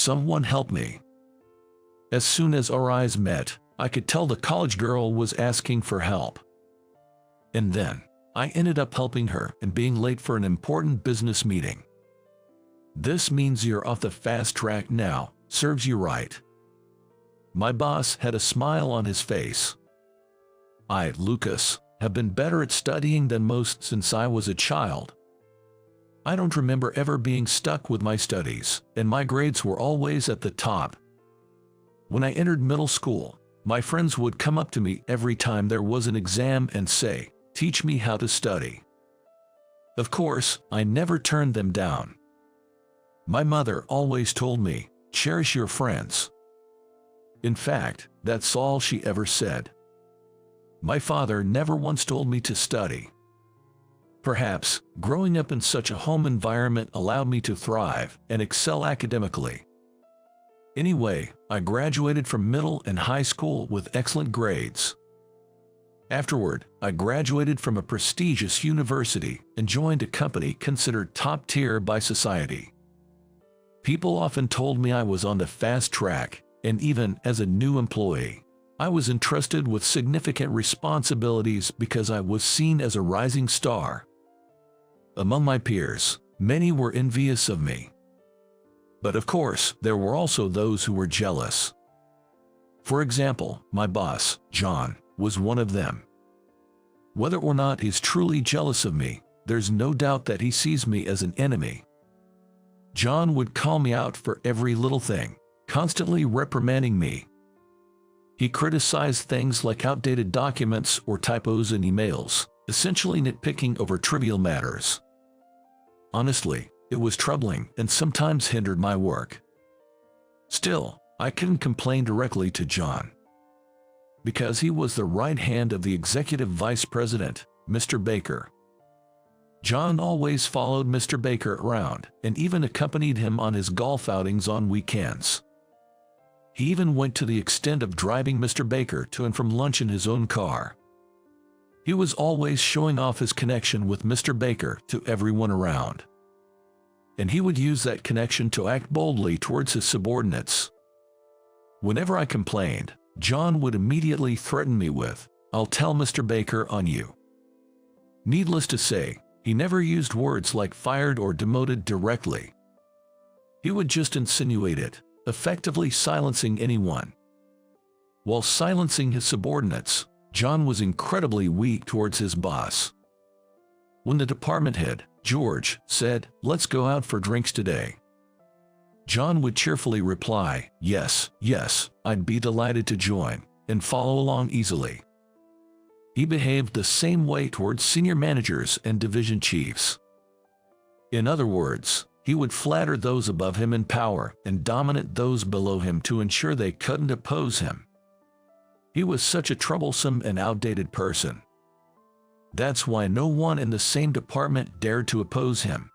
someone help me." As soon as our eyes met, I could tell the college girl was asking for help. And then, I ended up helping her and being late for an important business meeting. "This means you're off the fast track now, serves you right." My boss had a smile on his face. "I, Lucas, have been better at studying than most since I was a child. I don't remember ever being stuck with my studies, and my grades were always at the top. When I entered middle school, my friends would come up to me every time there was an exam and say, 'Teach me how to study.' Of course, I never turned them down. My mother always told me, 'Cherish your friends.' In fact, that's all she ever said. My father never once told me to study. Perhaps, growing up in such a home environment allowed me to thrive and excel academically. Anyway, I graduated from middle and high school with excellent grades. Afterward, I graduated from a prestigious university and joined a company considered top tier by society. People often told me I was on the fast track, and even as a new employee, I was entrusted with significant responsibilities because I was seen as a rising star. Among my peers, many were envious of me. But of course, there were also those who were jealous. For example, my boss, John, was one of them. Whether or not he's truly jealous of me, there's no doubt that he sees me as an enemy. John would call me out for every little thing, constantly reprimanding me. He criticized things like outdated documents or typos in emails, essentially nitpicking over trivial matters. Honestly, it was troubling and sometimes hindered my work. Still, I couldn't complain directly to John, because he was the right hand of the executive vice president, Mr. Baker. John always followed Mr. Baker around and even accompanied him on his golf outings on weekends. He even went to the extent of driving Mr. Baker to and from lunch in his own car. He was always showing off his connection with Mr. Baker to everyone around. And he would use that connection to act boldly towards his subordinates. Whenever I complained, John would immediately threaten me with, "I'll tell Mr. Baker on you." Needless to say, he never used words like fired or demoted directly. He would just insinuate it, effectively silencing anyone. While silencing his subordinates, John was incredibly weak towards his boss. When the department head, George, said, "Let's go out for drinks today," John would cheerfully reply, "Yes, yes, I'd be delighted to join," and follow along easily. He behaved the same way towards senior managers and division chiefs. In other words, he would flatter those above him in power and dominate those below him to ensure they couldn't oppose him. He was such a troublesome and outdated person. That's why no one in the same department dared to oppose him.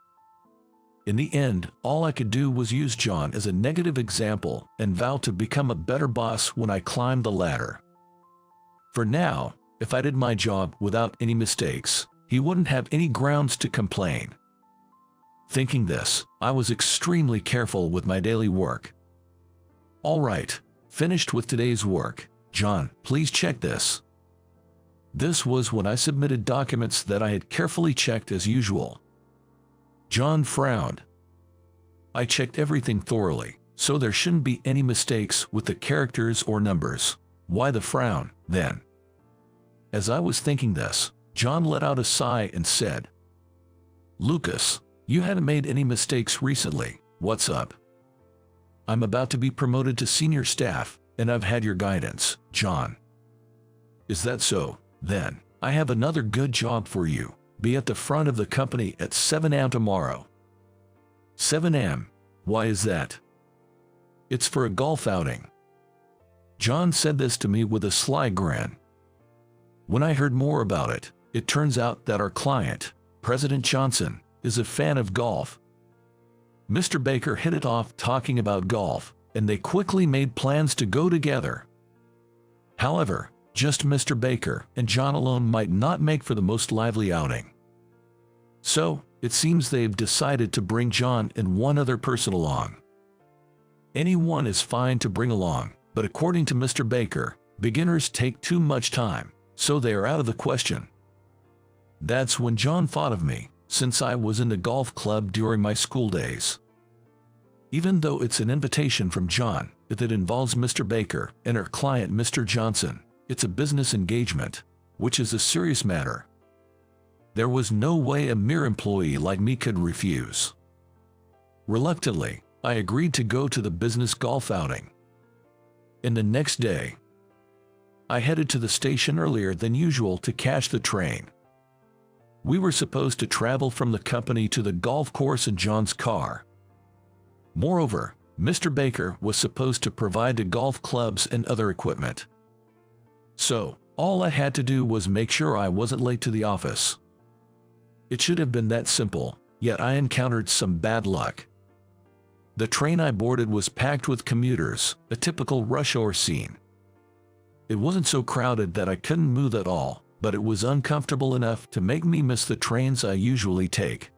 In the end, all I could do was use John as a negative example and vow to become a better boss when I climbed the ladder. For now, if I did my job without any mistakes, he wouldn't have any grounds to complain. Thinking this, I was extremely careful with my daily work. "All right, finished with today's work. John, please check this." This was when I submitted documents that I had carefully checked as usual. John frowned. I checked everything thoroughly, so there shouldn't be any mistakes with the characters or numbers. Why the frown, then? As I was thinking this, John let out a sigh and said, "Lucas, you haven't made any mistakes recently. What's up?" "I'm about to be promoted to senior staff, and I've had your guidance, John." "Is that so? Then, I have another good job for you. Be at the front of the company at 7 a.m. tomorrow." 7 a.m. Why is that? "It's for a golf outing." John said this to me with a sly grin. When I heard more about it, it turns out that our client, President Johnson, is a fan of golf. Mr. Baker hit it off talking about golf, and they quickly made plans to go together. However, just Mr. Baker and John alone might not make for the most lively outing. So, it seems they've decided to bring John and one other person along. Anyone is fine to bring along, but according to Mr. Baker, beginners take too much time, so they are out of the question. That's when John thought of me, since I was in the golf club during my school days. Even though it's an invitation from John, if it involves Mr. Baker and our client Mr. Johnson, it's a business engagement, which is a serious matter. There was no way a mere employee like me could refuse. Reluctantly, I agreed to go to the business golf outing. And the next day, I headed to the station earlier than usual to catch the train. We were supposed to travel from the company to the golf course in John's car. Moreover, Mr. Baker was supposed to provide the golf clubs and other equipment. So, all I had to do was make sure I wasn't late to the office. It should have been that simple, yet I encountered some bad luck. The train I boarded was packed with commuters, a typical rush hour scene. It wasn't so crowded that I couldn't move at all, but it was uncomfortable enough to make me miss the trains I usually take.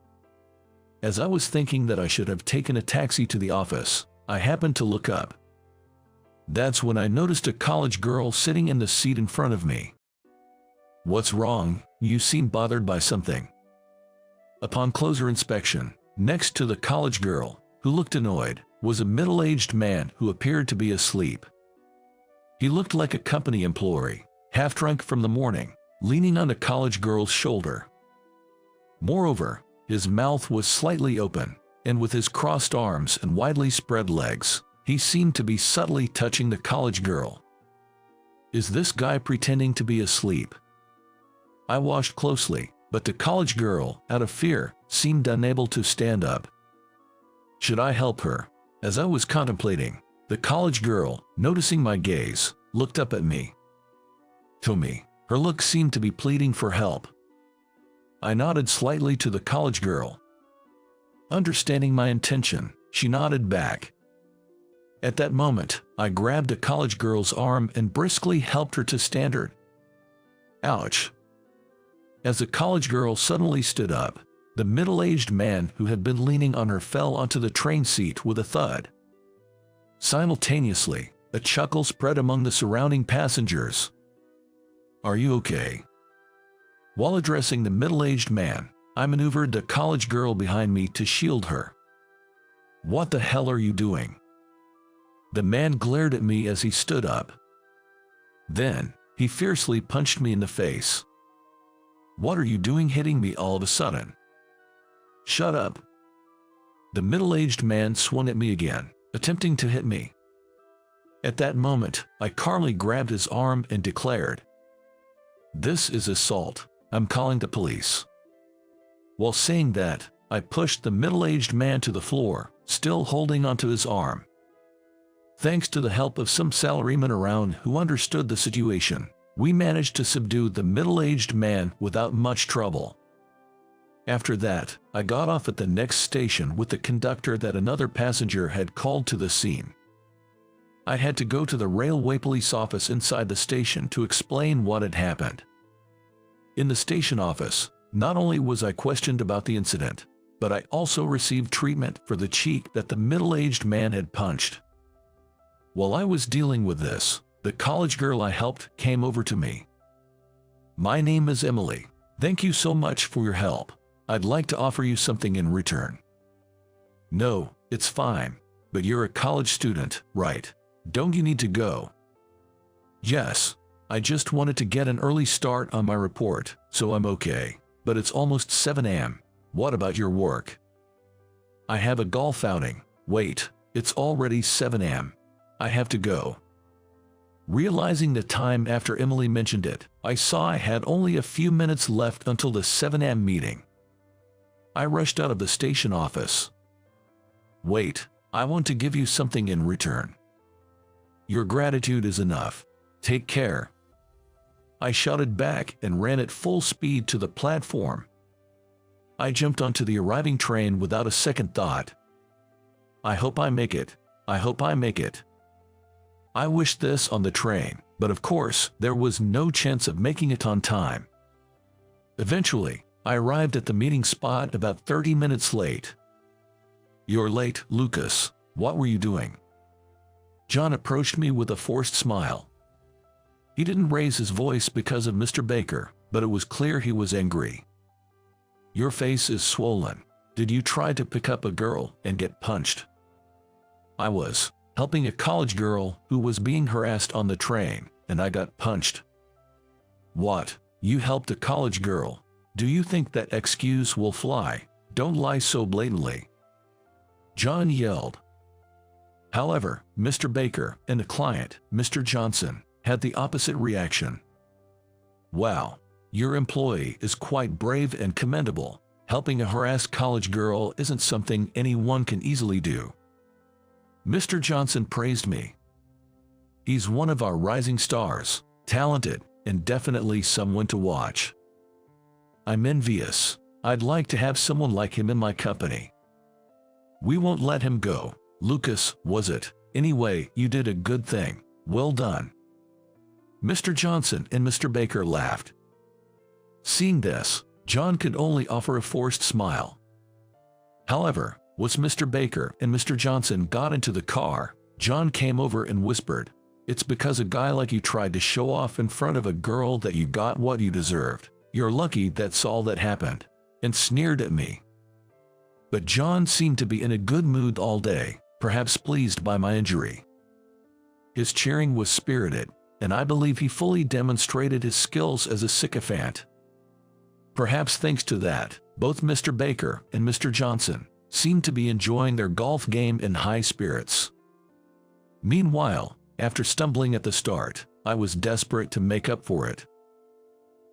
As I was thinking that I should have taken a taxi to the office, I happened to look up. That's when I noticed a college girl sitting in the seat in front of me. "What's wrong? You seem bothered by something." Upon closer inspection, next to the college girl, who looked annoyed, was a middle-aged man who appeared to be asleep. He looked like a company employee, half drunk from the morning, leaning on the college girl's shoulder. Moreover, his mouth was slightly open, and with his crossed arms and widely spread legs, he seemed to be subtly touching the college girl. Is this guy pretending to be asleep? I watched closely, but the college girl, out of fear, seemed unable to stand up. Should I help her? As I was contemplating, the college girl, noticing my gaze, looked up at me. To me, her look seemed to be pleading for help. I nodded slightly to the college girl. Understanding my intention, she nodded back. At that moment, I grabbed the college girl's arm and briskly helped her to stand her. Ouch! As the college girl suddenly stood up, the middle-aged man who had been leaning on her fell onto the train seat with a thud. Simultaneously, a chuckle spread among the surrounding passengers. "Are you okay?" While addressing the middle-aged man, I maneuvered the college girl behind me to shield her. "What the hell are you doing?" The man glared at me as he stood up. Then, he fiercely punched me in the face. "What are you doing hitting me all of a sudden?" "Shut up." The middle-aged man swung at me again, attempting to hit me. At that moment, I calmly grabbed his arm and declared, "This is assault. I'm calling the police." While saying that, I pushed the middle-aged man to the floor, still holding onto his arm. Thanks to the help of some salarymen around who understood the situation, we managed to subdue the middle-aged man without much trouble. After that, I got off at the next station with the conductor that another passenger had called to the scene. I had to go to the railway police office inside the station to explain what had happened. In the station office, not only was I questioned about the incident, but I also received treatment for the cheek that the middle-aged man had punched. While I was dealing with this, the college girl I helped came over to me. "My name is Emily. Thank you so much for your help. I'd like to offer you something in return." "No, it's fine. But you're a college student, right? Don't you need to go?" "Yes. I just wanted to get an early start on my report, so I'm okay. But it's almost 7 a.m. What about your work?" "I have a golf outing." "Wait, it's already 7 a.m. I have to go." Realizing the time after Emily mentioned it, I saw I had only a few minutes left until the 7 a.m. meeting. I rushed out of the station office. "Wait, I want to give you something in return." "Your gratitude is enough. Take care." I shouted back and ran at full speed to the platform. I jumped onto the arriving train without a second thought. I hope I make it. I hope I make it. I wished this on the train, but of course, there was no chance of making it on time. Eventually, I arrived at the meeting spot about 30 minutes late. "You're late, Lucas. What were you doing?" John approached me with a forced smile. He didn't raise his voice because of Mr. Baker, but it was clear he was angry. Your face is swollen. Did you try to pick up a girl and get punched? I was helping a college girl who was being harassed on the train, and I got punched. What? You helped a college girl? Do you think that excuse will fly? Don't lie so blatantly. John yelled. However, Mr. Baker and the client, Mr. Johnson, had the opposite reaction. Wow, your employee is quite brave and commendable. Helping a harassed college girl isn't something anyone can easily do. Mr. Johnson praised me. He's one of our rising stars, talented, and definitely someone to watch. I'm envious. I'd like to have someone like him in my company. We won't let him go. Lucas, was it? Anyway, you did a good thing. Well done. Mr. Johnson and Mr. Baker laughed. Seeing this, John could only offer a forced smile. However, once Mr. Baker and Mr. Johnson got into the car, John came over and whispered, "It's because a guy like you tried to show off in front of a girl that you got what you deserved. You're lucky that's all that happened," and sneered at me. But John seemed to be in a good mood all day, perhaps pleased by my injury. His cheering was spirited, and I believe he fully demonstrated his skills as a sycophant. Perhaps thanks to that, both Mr. Baker and Mr. Johnson seemed to be enjoying their golf game in high spirits. Meanwhile, after stumbling at the start, I was desperate to make up for it.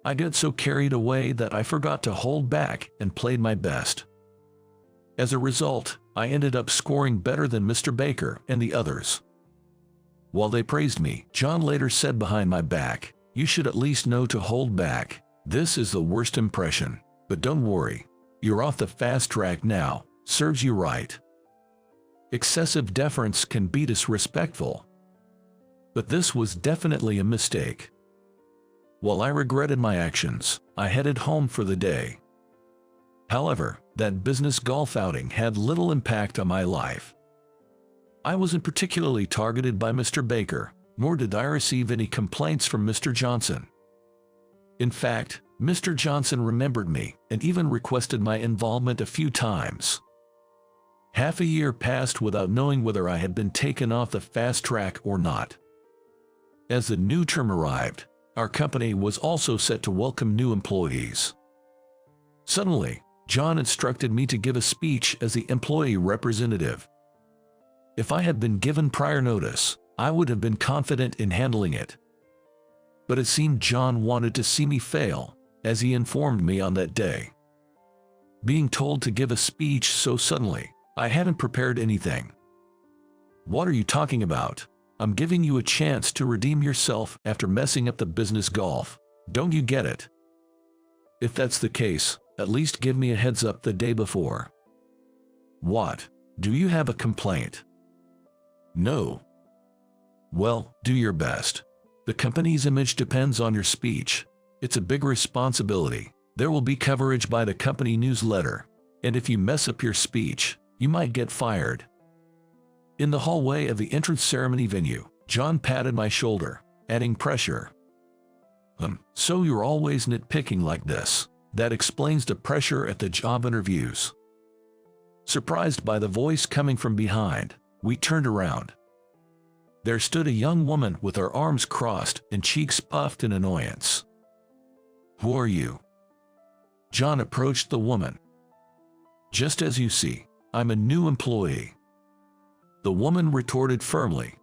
I got so carried away that I forgot to hold back and played my best. As a result, I ended up scoring better than Mr. Baker and the others. While they praised me, John later said behind my back, "You should at least know to hold back. This is the worst impression, but don't worry. You're off the fast track now. Serves you right." Excessive deference can be disrespectful. But this was definitely a mistake. While I regretted my actions, I headed home for the day. However, that business golf outing had little impact on my life. I wasn't particularly targeted by Mr. Baker, nor did I receive any complaints from Mr. Johnson. In fact, Mr. Johnson remembered me and even requested my involvement a few times. Half a year passed without knowing whether I had been taken off the fast track or not. As the new term arrived, our company was also set to welcome new employees. Suddenly, John instructed me to give a speech as the employee representative. If I had been given prior notice, I would have been confident in handling it. But it seemed John wanted to see me fail, as he informed me on that day. Being told to give a speech so suddenly, I hadn't prepared anything. "What are you talking about? I'm giving you a chance to redeem yourself after messing up the business golf. Don't you get it? If that's the case, at least give me a heads up the day before." "What? Do you have a complaint?" "No." "Well, do your best. The company's image depends on your speech. It's a big responsibility. There will be coverage by the company newsletter, and if you mess up your speech, you might get fired." In the hallway of the entrance ceremony venue, John patted my shoulder, adding pressure. So you're always nitpicking like this. That explains the pressure at the job interviews." Surprised by the voice coming from behind, we turned around. There stood a young woman with her arms crossed and cheeks puffed in annoyance. "Who are you?" John approached the woman. "Just as you see, I'm a new employee." The woman retorted firmly.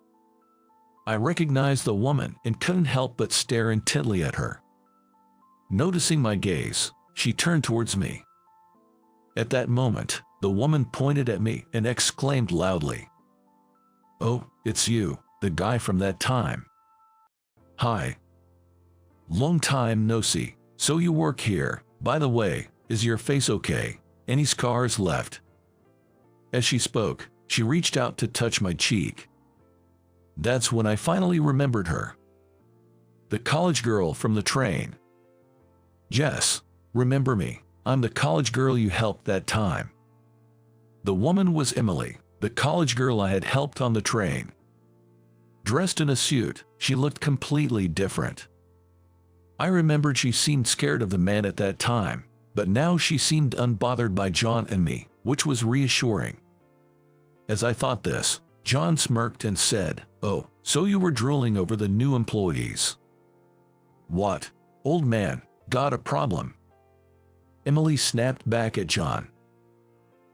I recognized the woman and couldn't help but stare intently at her. Noticing my gaze, she turned towards me. At that moment, the woman pointed at me and exclaimed loudly, "Oh, it's you, the guy from that time. Hi. Long time no see. So you work here. By the way, is your face okay? Any scars left?" As she spoke, she reached out to touch my cheek. That's when I finally remembered her. The college girl from the train. "Jess, remember me? I'm the college girl you helped that time." The woman was Emily, the college girl I had helped on the train. Dressed in a suit, she looked completely different. I remembered she seemed scared of the man at that time, but now she seemed unbothered by John and me, which was reassuring. As I thought this, John smirked and said, "Oh, so you were drooling over the new employees." "What, old man, got a problem?" Emily snapped back at John.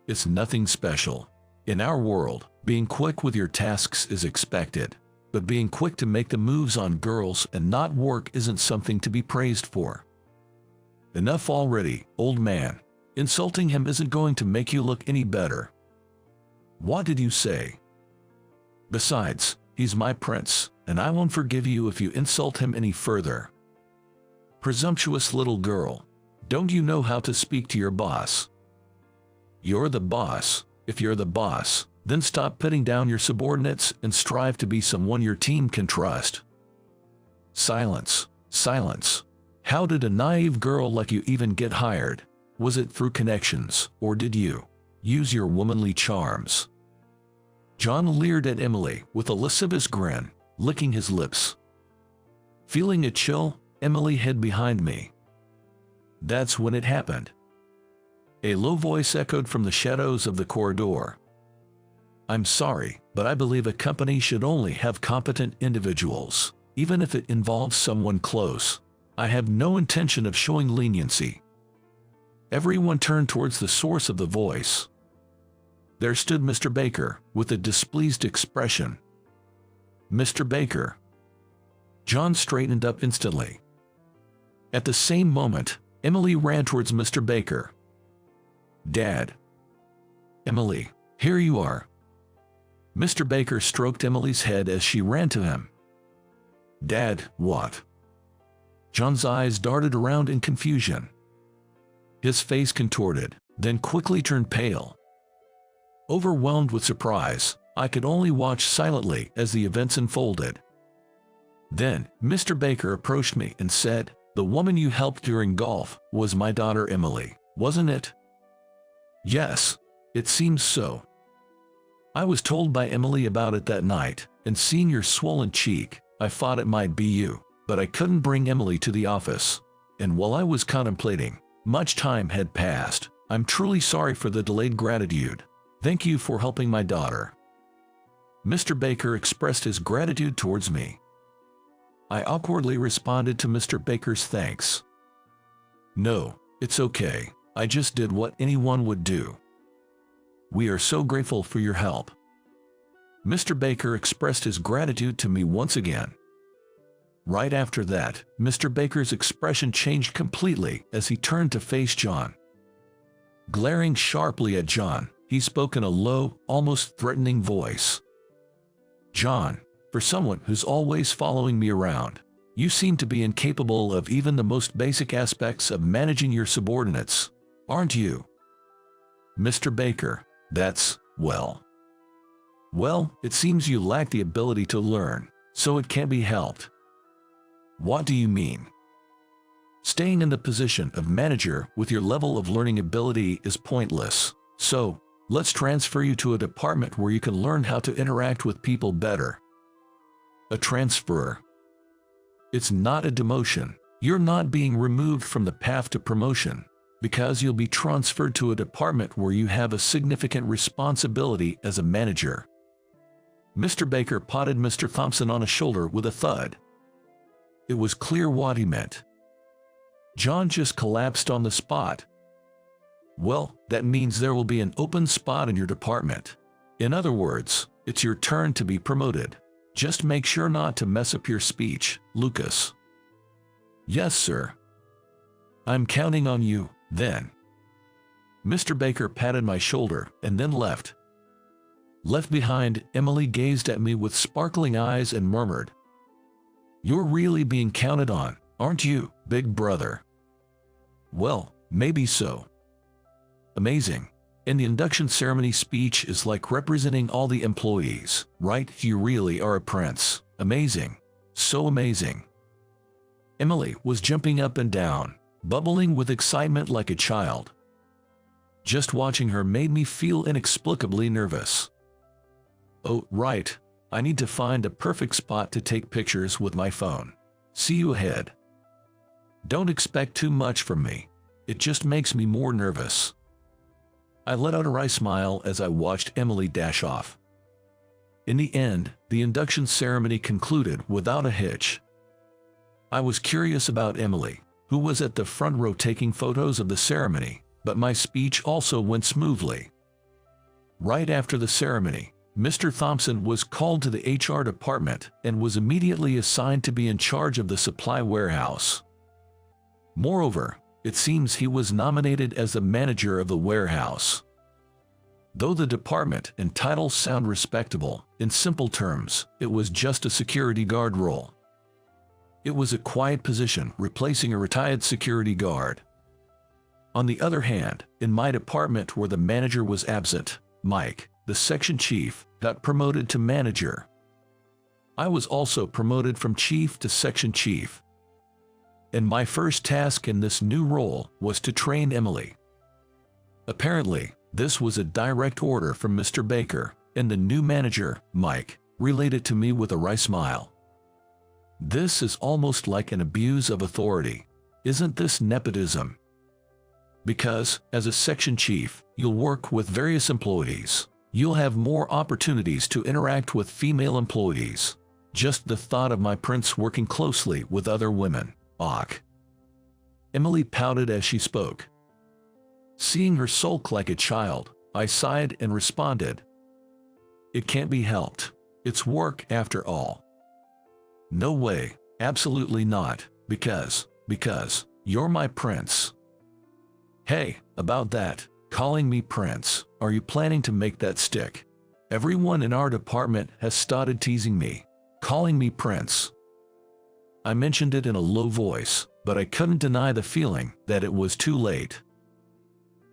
"It's nothing special. In our world, being quick with your tasks is expected, but being quick to make the moves on girls and not work isn't something to be praised for." "Enough already, old man. Insulting him isn't going to make you look any better." "What did you say?" "Besides, he's my prince, and I won't forgive you if you insult him any further." "Presumptuous little girl. Don't you know how to speak to your boss?" "You're the boss. If you're the boss, then stop putting down your subordinates and strive to be someone your team can trust." Silence. Silence. How did a naive girl like you even get hired? Was it through connections, or did you use your womanly charms? John leered at Emily with a lascivious grin, licking his lips. Feeling a chill, Emily hid behind me. That's when it happened. A low voice echoed from the shadows of the corridor. "I'm sorry, but I believe a company should only have competent individuals, even if it involves someone close. I have no intention of showing leniency." Everyone turned towards the source of the voice. There stood Mr. Baker, with a displeased expression. "Mr. Baker." John straightened up instantly. At the same moment, Emily ran towards Mr. Baker. "Dad." "Emily, here you are." Mr. Baker stroked Emily's head as she ran to him. "Dad, what?" John's eyes darted around in confusion. His face contorted, then quickly turned pale. Overwhelmed with surprise, I could only watch silently as the events unfolded. Then, Mr. Baker approached me and said, "The woman you helped during golf was my daughter Emily, wasn't it?" "Yes, it seems so. I was told by Emily about it that night, and seeing your swollen cheek, I thought it might be you, but I couldn't bring Emily to the office. And while I was contemplating, much time had passed. I'm truly sorry for the delayed gratitude. Thank you for helping my daughter." Mr. Baker expressed his gratitude towards me. I awkwardly responded to Mr. Baker's thanks. "No, it's okay. I just did what anyone would do." "We are so grateful for your help." Mr. Baker expressed his gratitude to me once again. Right after that, Mr. Baker's expression changed completely as he turned to face John. Glaring sharply at John, he spoke in a low, almost threatening voice. "John, for someone who's always following me around, you seem to be incapable of even the most basic aspects of managing your subordinates, aren't you?" "Mr. Baker, that's, well, it seems you lack the ability to learn, so it can't be helped." "What do you mean?" "Staying in the position of manager with your level of learning ability is pointless, so let's transfer you to a department where you can learn how to interact with people better." "A transfer? It's not a demotion. You're not being removed from the path to promotion, because you'll be transferred to a department where you have a significant responsibility as a manager." Mr. Baker patted Mr. Thompson on the shoulder with a thud. It was clear what he meant. John just collapsed on the spot. "Well, that means there will be an open spot in your department. In other words, it's your turn to be promoted. Just make sure not to mess up your speech, Lucas." "Yes, sir." "I'm counting on you, then." Mr. Baker patted my shoulder and then left. Left behind, Emily gazed at me with sparkling eyes and murmured, "You're really being counted on, aren't you, big brother?" "Well, maybe so." "Amazing. And the induction ceremony speech is like representing all the employees, right? You really are a prince. Amazing. So amazing." Emily was jumping up and down, bubbling with excitement like a child. Just watching her made me feel inexplicably nervous. "Oh, right. I need to find a perfect spot to take pictures with my phone. See you ahead. Don't expect too much from me. It just makes me more nervous. I let out a wry smile as I watched Emily dash off. In the end, the induction ceremony concluded without a hitch. I was curious about Emily, who was at the front row taking photos of the ceremony, but my speech also went smoothly. Right after the ceremony, Mr. Thompson was called to the HR department and was immediately assigned to be in charge of the supply warehouse. Moreover, it seems he was nominated as the manager of the warehouse. Though the department and title sound respectable, in simple terms, it was just a security guard role. It was a quiet position replacing a retired security guard. On the other hand, in my department where the manager was absent, Mike, the section chief, got promoted to manager. I was also promoted from chief to section chief. And my first task in this new role was to train Emily. Apparently, this was a direct order from Mr. Baker, and the new manager, Mike, relayed it to me with a wry smile. This is almost like an abuse of authority. Isn't this nepotism? Because, as a section chief, you'll work with various employees. You'll have more opportunities to interact with female employees. Just the thought of my prince working closely with other women. Ugh. Emily pouted as she spoke. Seeing her sulk like a child, I sighed and responded. It can't be helped. It's work after all. No way, absolutely not, because you're my prince. Hey, about that, calling me prince, are you planning to make that stick? Everyone in our department has started teasing me, calling me prince. I mentioned it in a low voice, but I couldn't deny the feeling that it was too late.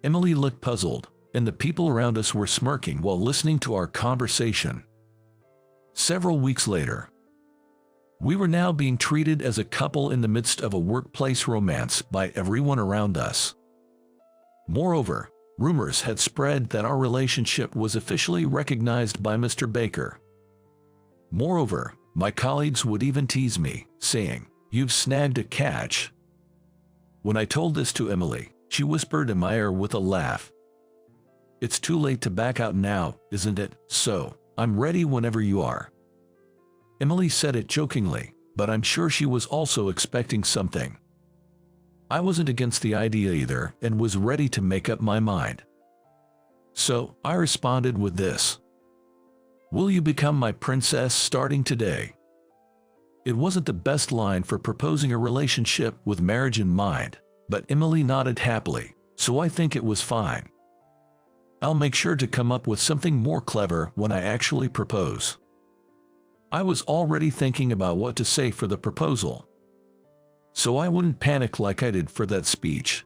Emily looked puzzled, and the people around us were smirking while listening to our conversation. Several weeks later, we were now being treated as a couple in the midst of a workplace romance by everyone around us. Moreover, rumors had spread that our relationship was officially recognized by Mr. Baker. Moreover, my colleagues would even tease me, saying, "You've snagged a catch." When I told this to Emily, she whispered in my ear with a laugh. It's too late to back out now, isn't it? So, I'm ready whenever you are. Emily said it jokingly, but I'm sure she was also expecting something. I wasn't against the idea either and was ready to make up my mind. So, I responded with this. Will you become my princess starting today? It wasn't the best line for proposing a relationship with marriage in mind, but Emily nodded happily, so I think it was fine. I'll make sure to come up with something more clever when I actually propose. I was already thinking about what to say for the proposal, so I wouldn't panic like I did for that speech.